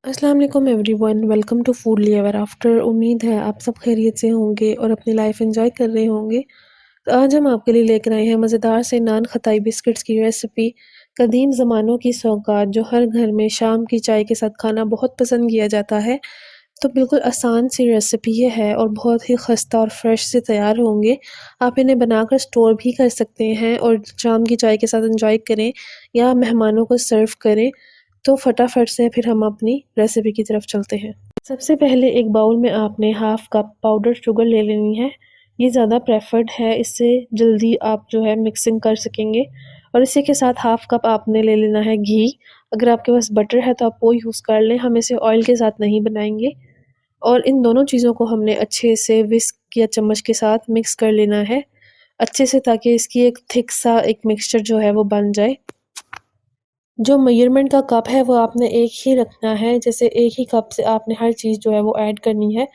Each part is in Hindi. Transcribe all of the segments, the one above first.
अस्सलाम वालेकुम everyone, welcome to Foodly Ever After. उम्मीद है आप सब खैरियत से होंगे और अपनी लाइफ एंजॉय कर रहे होंगे। तो आज हम आपके लिए लेकर आए हैं मज़ेदार से नान खताई बिस्किट्स की रेसिपी। कदीम ज़मानों की सौगात जो हर घर में शाम की चाय के साथ खाना बहुत पसंद किया जाता है। तो बिल्कुल आसान सी रेसिपी ये है और बहुत ही खस्ता और फ्रेश से तैयार होंगे। आप इन्हें बनाकर स्टोर भी कर सकते हैं और शाम की चाय के साथ एंजॉय करें या मेहमानों को सर्व करें। तो फटाफट से फिर हम अपनी रेसिपी की तरफ चलते हैं। सबसे पहले एक बाउल में आपने हाफ़ कप पाउडर शुगर ले लेनी है। ये ज़्यादा प्रेफर्ड है, इससे जल्दी आप जो है मिक्सिंग कर सकेंगे। और इसी के साथ हाफ़ कप आपने ले लेना है घी। अगर आपके पास बटर है तो आप वो यूज़ कर लें, हम इसे ऑयल के साथ नहीं बनाएंगे। और इन दोनों चीज़ों को हमने अच्छे से विस्क या चम्मच के साथ मिक्स कर लेना है अच्छे से, ताकि इसकी एक थिक सा एक मिक्सचर जो है वो बन जाए। जो मेजरमेंट का कप है वो आपने एक ही रखना है, जैसे एक ही कप से आपने हर चीज़ जो है वो ऐड करनी है।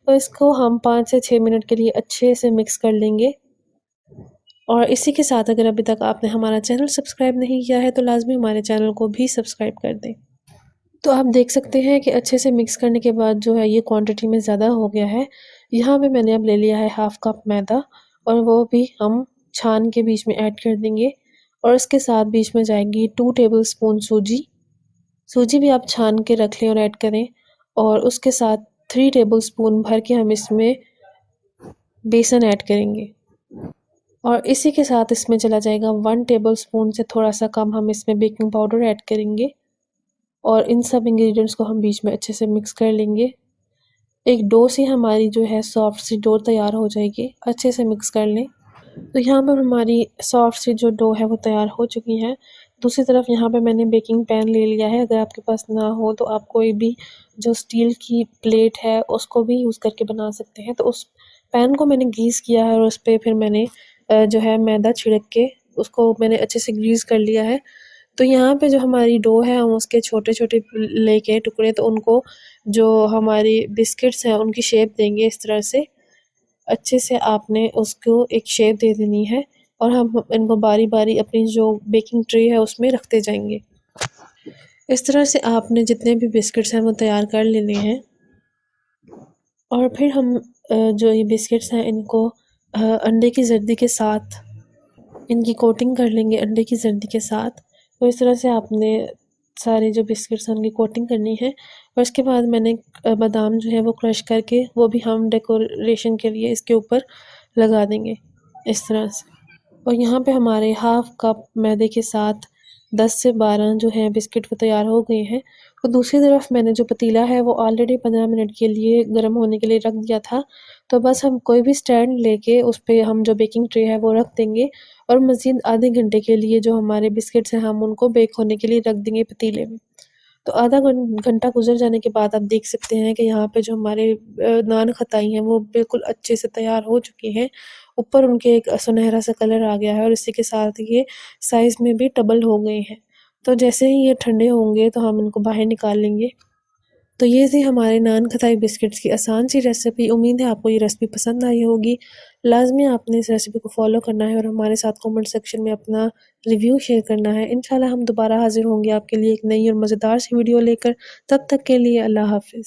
तो इसको हम 5 से 6 मिनट के लिए अच्छे से मिक्स कर लेंगे। और इसी के साथ अगर अभी तक आपने हमारा चैनल सब्सक्राइब नहीं किया है तो लाज़मी हमारे चैनल को भी सब्सक्राइब कर दें। तो आप देख सकते हैं कि अच्छे से मिक्स करने के बाद जो है ये क्वांटिटी में ज़्यादा हो गया है। यहाँ पे मैंने अब ले लिया है हाफ़ कप मैदा और वो भी हम छान के बीच में ऐड कर देंगे। और इसके साथ बीच में जाएगी 2 टेबलस्पून सूजी। सूजी भी आप छान के रख लें और ऐड करें। और उसके साथ 3 टेबलस्पून भर के हम इसमें बेसन ऐड करेंगे। और इसी के साथ इसमें चला जाएगा 1 टेबलस्पून से थोड़ा सा कम हम इसमें बेकिंग पाउडर ऐड करेंगे। और इन सब इंग्रेडिएंट्स को हम बीच में अच्छे से मिक्स कर लेंगे। एक डो सी हमारी जो है सॉफ्ट सी डो तैयार हो जाएगी, अच्छे से मिक्स कर लें। तो यहाँ पर हमारी सॉफ्ट सी जो डो है वो तैयार हो चुकी है। दूसरी तरफ यहाँ पे मैंने बेकिंग पैन ले लिया है। अगर आपके पास ना हो तो आप कोई भी जो स्टील की प्लेट है उसको भी यूज़ करके बना सकते हैं। तो उस पैन को मैंने ग्रीस किया है और उस पे फिर मैंने जो है मैदा छिड़क के उसको मैंने अच्छे से ग्रीस कर लिया है। तो यहाँ पे जो हमारी डो है हम उसके छोटे-छोटे लेके टुकड़े, तो उनको जो हमारी बिस्किट्स हैं उनकी शेप देंगे इस तरह से। अच्छे से आपने उसको एक शेप दे देनी है और हम इनको बारी-बारी अपनी जो बेकिंग ट्रे है उसमें रखते जाएँगे। इस तरह से आपने जितने भी बिस्किट्स हैं वो तैयार कर लेने हैं। और फिर हम जो ये बिस्किट्स हैं इनको अंडे की ज़र्दी के साथ इनकी कोटिंग कर लेंगे अंडे की ज़र्दी के साथ। तो इस तरह से आपने सारे जो बिस्किट्स हैं उनकी कोटिंग करनी है। और इसके बाद मैंने बादाम जो है वो क्रश करके वो भी हम डेकोरेशन के लिए इसके ऊपर लगा देंगे इस तरह से। और यहाँ पे हमारे हाफ़ कप मैदे के साथ 10 से 12 जो हैं बिस्किट वो तैयार हो गए हैं। और दूसरी तरफ मैंने जो पतीला है वो ऑलरेडी 15 मिनट के लिए गर्म होने के लिए रख दिया था। तो बस हम कोई भी स्टैंड लेके उस पे हम जो बेकिंग ट्रे है वो रख देंगे और मज़ीद आधे घंटे के लिए जो हमारे बिस्किट्स हैं हम उनको बेक होने के लिए रख देंगे पतीले में। तो आधा घंटा गुज़र जाने के बाद आप देख सकते हैं कि यहाँ पे जो हमारे नान खताई हैं वो बिल्कुल अच्छे से तैयार हो चुकी हैं। ऊपर उनके एक सुनहरा सा कलर आ गया है और इसी के साथ ये साइज़ में भी डबल हो गए हैं। तो जैसे ही ये ठंडे होंगे तो हम इनको बाहर निकाल लेंगे। तो ये थी हमारे नान खताई बिस्किट्स की आसान सी रेसिपी। उम्मीद है आपको ये रेसिपी पसंद आई होगी। लाज़मी आपने इस रेसिपी को फ़ॉलो करना है और हमारे साथ कमेंट सेक्शन में अपना रिव्यू शेयर करना है। इंशाल्लाह हम दोबारा हाज़िर होंगे आपके लिए एक नई और मज़ेदार सी वीडियो लेकर। तब तक के लिए अल्लाह हाफ़िज़।